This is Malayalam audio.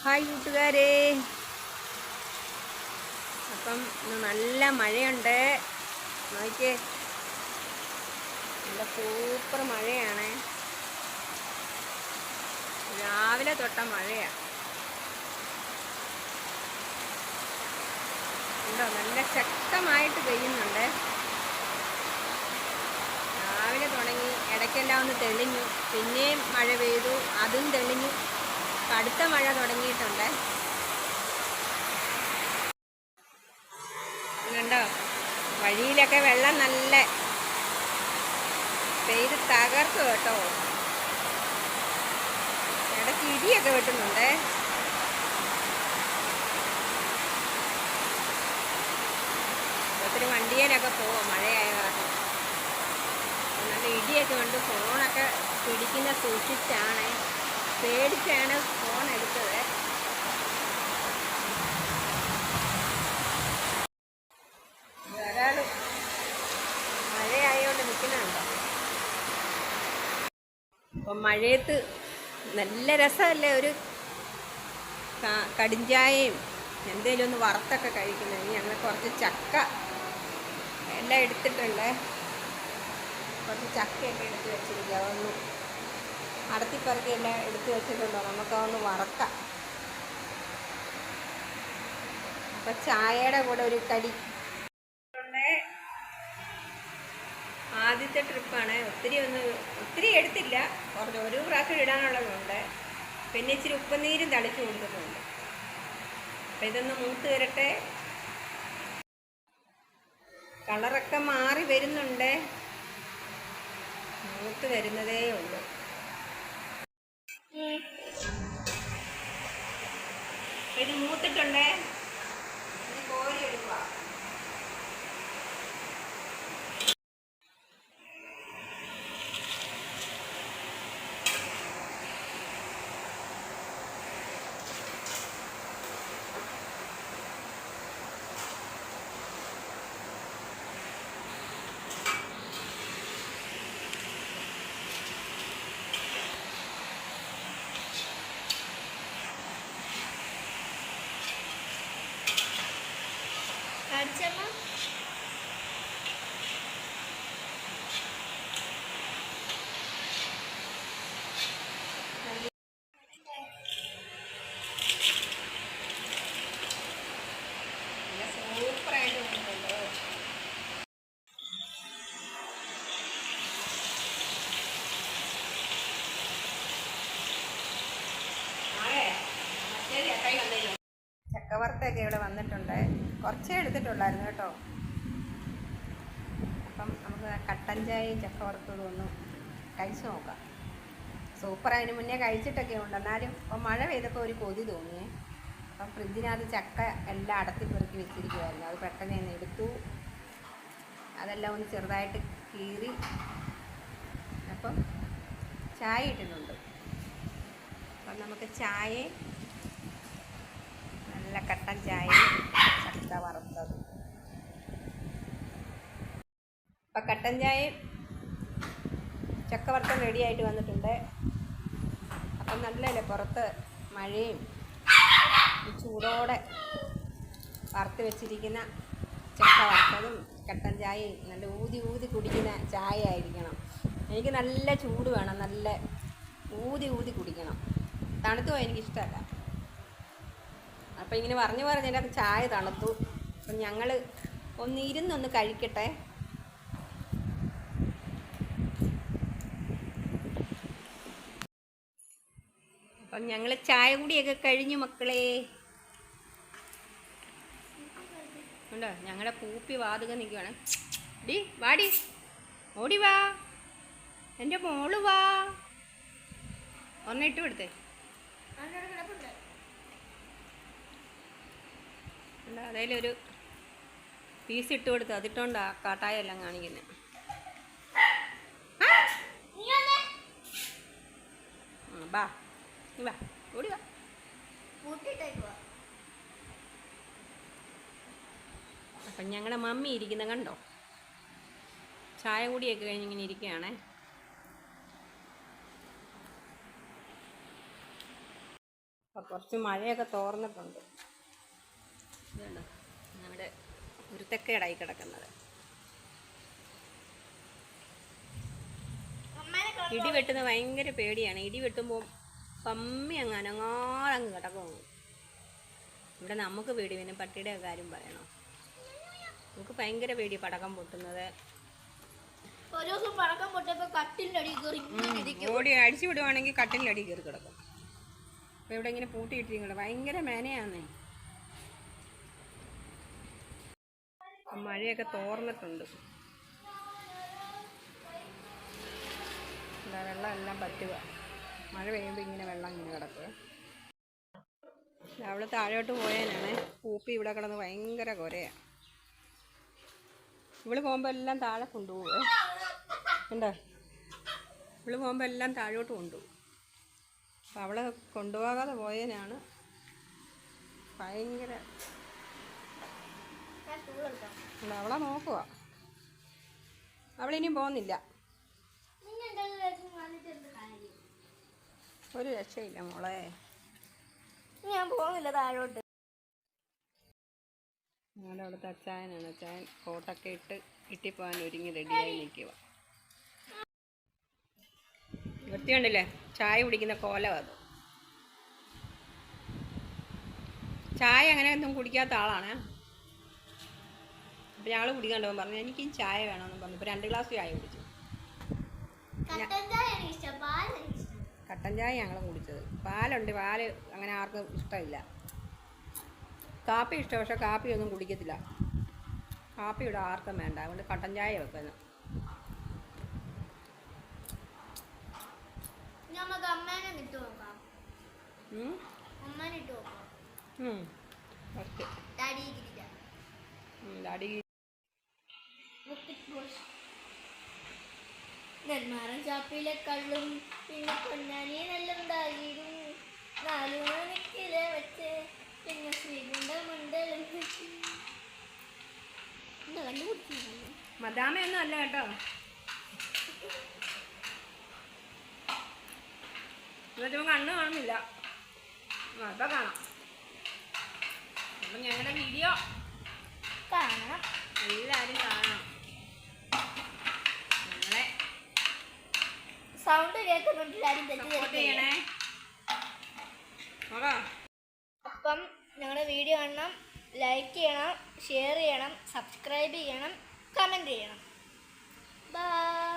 ഹായ് കൂട്ടുകാരെ, അപ്പം ഇന്ന് നല്ല മഴയുണ്ട്. നോക്കിയേ, നല്ല സൂപ്പർ മഴയാണ്. രാവിലെ തൊട്ട മഴയാണ്. ഉണ്ടോ, നല്ല ശക്തമായിട്ട് പെയ്യുന്നുണ്ട്. രാവിലെ തുടങ്ങി, ഇടയ്ക്കെല്ലാം ഒന്ന് തെളിഞ്ഞു, പിന്നെയും മഴ പെയ്തു, അതും തെളിഞ്ഞു. കടുത്ത മഴ തുടങ്ങിയിട്ടുണ്ട്. കണ്ടോ, വഴിയിലൊക്കെ വെള്ളം നല്ല പെയ്ത് തകർത്തു കേട്ടോ. ഇടയ്ക്ക് ഇടിയൊക്കെ വെട്ടുന്നുണ്ട്. ഒത്തിരി വണ്ടിയിലൊക്കെ പോവാം മഴയായ കാരണം. നല്ല ഇടിയൊക്കെ ഉണ്ട്. ഫോണൊക്കെ പിടിക്കുന്ന സൂക്ഷിച്ചാണ്, പേടിച്ചാണ് ഫോൺ എടുത്തത്. ഒരാൾ മഴയായോണ്ട് നിൽക്കുന്നുണ്ടോ. അപ്പം മഴയത്ത് നല്ല രസമല്ലേ ഒരു കടിഞ്ചായയും എന്തേലും ഒന്ന് വറുത്തൊക്കെ കഴിക്കുന്നത്. ഞങ്ങൾ കുറച്ച് ചക്ക എല്ലാം എടുത്തിട്ടുണ്ട്. കുറച്ച് ചക്കയൊക്കെ എടുത്ത് വെച്ചിരിക്കുക. അതൊന്ന് അടത്തിപ്പറക്കി എല്ലാം എടുത്ത് വെച്ചിട്ടുണ്ടോ, നമുക്കതൊന്ന് വറക്കാം. അപ്പം ചായയുടെ കൂടെ ഒരു കടി. ആദ്യത്തെ ട്രിപ്പാണ്. ഒത്തിരി എടുത്തില്ല, കുറച്ച് ഒരു പ്രാവശ്യം ഇടാനുള്ളതുണ്ട്. പിന്നെ ഇച്ചിരി ഉപ്പുനീരും തളിച്ച് കൊടുത്തിട്ടുണ്ട്. അപ്പം ഇതൊന്ന് മൂത്ത് വരട്ടെ. കളറൊക്കെ മാറി വരുന്നുണ്ട്, മൂത്ത് വരുന്നതേ ഉള്ളൂ. ഇത് മൂത്തിട്ടുണ്ട്, ഇത് കോരി എടുക്കുക. അടിച്ചമ്മ സൂപ്പറായിട്ട് വന്നിട്ടുണ്ടോ. ചക്കവറുത്തൊക്കെ ഇവിടെ വന്നിട്ടുണ്ട്. കുറച്ചേ എടുത്തിട്ടുള്ളായിരുന്നു കേട്ടോ. അപ്പം നമുക്ക് കട്ടൻ ചായയും ചക്കവറുത്തതും ഒന്ന് കഴിച്ചു നോക്കാം. സൂപ്പർ. അതിന് മുന്നേ കഴിച്ചിട്ടൊക്കെ ഉണ്ട്, എന്നാലും ഇപ്പം മഴ പെയ്തപ്പോൾ ഒരു കൊതി തോന്നിയേ. അപ്പം ഫ്രിഡ്ജിനകത്ത് ചക്ക എല്ലാം അടത്തി പെറുക്കി വെച്ചിരിക്കുമായിരുന്നു. അത് പെട്ടെന്ന് തന്നെ എടുത്തു. അതെല്ലാം ഒന്ന് ചെറുതായിട്ട് കീറി. അപ്പം ചായ ഇട്ടിട്ടുണ്ട്. അപ്പം നമുക്ക് ചായ, നല്ല കട്ടൻ ചായ, ചക്ക വറുത്തത്. അപ്പം കട്ടൻ ചായയും ചക്ക വറുത്തത് റെഡി ആയിട്ട് വന്നിട്ടുണ്ട്. അപ്പം നല്ലല്ലേ, പുറത്ത് മഴയും ചൂടോടെ വറുത്ത് വെച്ചിരിക്കുന്ന ചക്ക വറുത്തതും കട്ടൻ ചായയും നല്ല ഊതി ഊതി കുടിക്കുന്ന ചായ ആയിരിക്കണം. എനിക്ക് നല്ല ചൂട് വേണം, നല്ല ഊതി ഊതി കുടിക്കണം. തണുത്തു പോയി എനിക്കിഷ്ടമല്ല. അപ്പം ഇങ്ങനെ പറഞ്ഞ് എൻ്റെ ചായ തണുത്തു. അപ്പം ഞങ്ങൾ ഇരുന്നൊന്ന് കഴിക്കട്ടെ. അപ്പം ഞങ്ങൾ ചായ കൂടിയൊക്കെ കഴിഞ്ഞു മക്കളെ. ഉണ്ടോ, ഞങ്ങളുടെ പൂപ്പി വാതുക നിൽക്കുകയാണ്. ഡി വാടി, ഓടി വാ, എൻ്റെ മോള് വാ. ഒന്നിട്ട് കൊടുത്തേ. അതേലൊരു പീസ് ഇട്ട് കൊടുത്ത് അതിട്ടോണ്ടാ കാട്ടായ എല്ലാം കാണിക്കുന്നത്. ബാ വാ, ഓടി വാ. അപ്പം ഞങ്ങളുടെ മമ്മി ഇരിക്കുന്ന കണ്ടോ, ചായ കൂടിയൊക്കെ കഴിഞ്ഞിങ്ങനെ ഇരിക്കുകയാണേ. അപ്പം കുറച്ച് മഴയൊക്കെ തോർന്നിട്ടുണ്ട്. ഇതുണ്ടോ നമ്മുടെ ഉരുത്തക്കേടായി കിടക്കുന്നത്. ഇടി വെട്ടുന്നത് ഭയങ്കര പേടിയാണ്. ഇടി വെട്ടുമ്പോൾ പമ്മി അങ്ങ് അനങ്ങാതങ്ങ് കിടക്കും. ഇവിടെ നമുക്ക് പേടി, പിന്നെ പട്ടിയുടെ കാര്യം പറയണോ? നമുക്ക് ഭയങ്കര പേടി പടക്കം പൊട്ടുന്നത്. ഓടി അടിച്ചു വിടുവാണെങ്കിൽ കട്ടിലിൻ്റെ അടി കയറി കിടക്കും. അപ്പോൾ ഇവിടെ ഇങ്ങനെ പൂട്ടിയിട്ടിരിക്കണം. ഭയങ്കര മേനയാന്നേ. മഴയൊക്കെ തോർന്നിട്ടുണ്ട്. വെള്ളം എല്ലാം പറ്റുക. മഴ പെയ്യുമ്പോൾ ഇങ്ങനെ വെള്ളം ഇങ്ങനെ കിടക്കുക. അവൾ താഴോട്ട് പോയാനാണ്. പൂപ്പി ഇവിടെ കിടന്ന് ഭയങ്കര കുരയാണ്. ഇവള് പോകുമ്പോൾ എല്ലാം താഴെ കൊണ്ടുപോകുക. ഉണ്ടോ? ഇവള് പോകുമ്പോൾ എല്ലാം താഴോട്ട് കൊണ്ടുപോകും. അപ്പം അവളെ കൊണ്ടുപോകാതെ പോയതിനാണ് ഭയങ്കര. അവളെ നോക്കുക. അവളിനിയും പോകുന്നില്ല. ഒരു രക്ഷയില്ല മോളെ. ഞാൻ പോകുന്നില്ല താഴോട്ട്. ഞങ്ങളുടെ അവിടുത്തെ അച്ചായനാണ്. അച്ചായൻ കോട്ടൊക്കെ ഇട്ട് കിട്ടിപ്പോകാൻ ഒരുങ്ങി റെഡിയായി നിൽക്കുക. വൃത്തിയുണ്ടല്ലേ? ചായ കുടിക്കുന്ന കോലം അത്. ചായ അങ്ങനെ ഒന്നും കുടിക്കാത്ത ആളാണ്. അപ്പം ഞങ്ങൾ കുടിക്കണ്ടോ പറഞ്ഞു. എനിക്ക് ചായ വേണമെന്ന് പറഞ്ഞു. ഇപ്പോൾ 2 ഗ്ലാസ് ചായ കുടിച്ചു. കട്ടൻ ചായ ഞങ്ങളും കുടിച്ചത്. പാലുണ്ട്. പാല് അങ്ങനെ ആർക്കും ഇഷ്ടമില്ല. കാപ്പി ഇഷ്ടം, പക്ഷെ കാപ്പി ഒന്നും കുടിക്കത്തില്ല. കാപ്പി ഇവിടെ ആർക്കും വേണ്ട. അതുകൊണ്ട് കട്ടൻ ചായ വെക്കുന്നു. നെന്മാറൻ ചാപ്പിലെ കള്ളും പിന്നെ പൊന്നാനി നെല്ലുണ്ടായിരുന്നു 4 മണിക്കിലെ വെച്ച് പിന്നെ ശ്രീകുണ്ടമുണ്ടലും മദാമയൊന്നും അല്ല കേട്ടോ. എന്നിട്ടും കണ്ണ് കാണുന്നില്ല. അപ്പം കാണാം. അപ്പം ഞങ്ങളുടെ വീഡിയോ കാണണം, എല്ലാവരും കാണണം. ഞങ്ങളെ സൗണ്ട് കേൾക്കുന്നുണ്ട്. സപ്പോർട്ട് ചെയ്യണേ. അപ്പം ഞങ്ങളുടെ വീഡിയോ കാണണം, ലൈക്ക് ചെയ്യണം, ഷെയർ ചെയ്യണം, സബ്സ്ക്രൈബ് ചെയ്യണം, കമൻറ്റ് ചെയ്യണം. ബൈ.